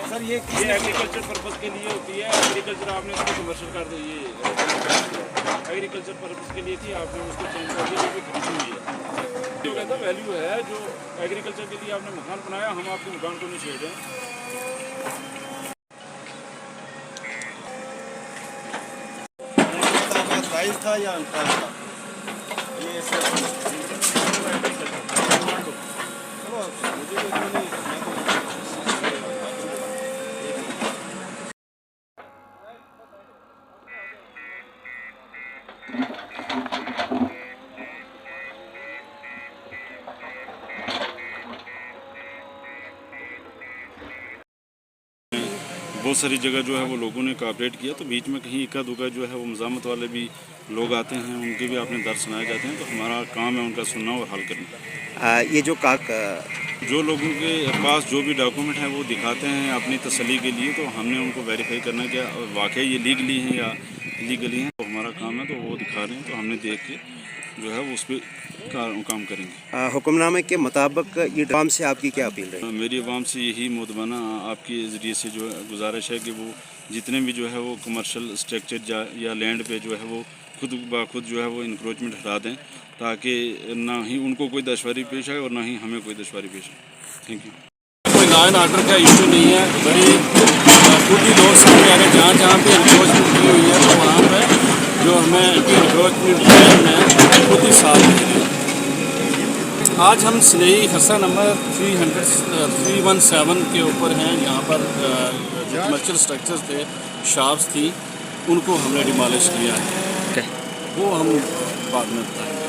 Sir ये agriculture purpose के लिए होती है। एग्रीकल्चर आपने उसको कमर्शियल कर दो, ये एग्रीकल्चर पर्पस के लिए थी, आपने उसको चेंज कर दिया, जो खरीदी हुई है। जो कहता वैल्यू है, जो एग्रीकल्चर के लिए आपने मकान बनाया, हम आपके मकान को नहीं छेड़ रहे हैं। था या अनप्राइज था ये चलो मुझे तो नहीं। बहुत सारी जगह जो है वो लोगों ने कोऑपरेट किया, तो बीच में कहीं इक्का दुक्का जो है वो मज़ामत वाले भी लोग आते हैं, उनके भी अपने दर्द सुनाए जाते हैं, तो हमारा काम है उनका सुनना और हल करना। ये जो लोगों के पास जो भी डॉक्यूमेंट हैं वो दिखाते हैं अपनी तसल्ली के लिए, तो हमने उनको वेरीफाई करना कि वाकई ये लीगली हैं या इलीगली हैं, तो हमारा काम है, तो वो दिखा रहे हैं, तो हमने देख के जो है वो उस पर काम करेंगे। हुक्मनामे के मुताबिक ये आवाम से आपकी क्या अपील रही? मेरी आवाम से यही मुतमना आपके ज़रिए से जो है गुजारिश है कि वो जितने भी जो है वो कमर्शियल स्ट्रक्चर या लैंड पे जो है वो खुद ब खुद जो है वो इंक्रोचमेंट हटा दें, ताकि ना ही उनको कोई दुश्वारी पेश आए और ना ही हमें कोई दुश्वारी पेश आए। Thank you. कोई लॉ एंड ऑर्डर का इशू नहीं है, बड़ी खुद ही लोग सामने आ गए, जहाँ जहाँ पे इंक्रोचमेंट की हुई है तो वहाँ पर जो हमें एंटी इंक्रोचमेंट में खुद ही साथ दे रहे हैं। आज हम स्नेही खसा नंबर 317 के ऊपर हैं। यहाँ पर जो कमर्शियल स्ट्रक्चर्स थे, शॉप्स थी, उनको हमने डिमोलिश किया है, वो हम बाद में बताएंगे।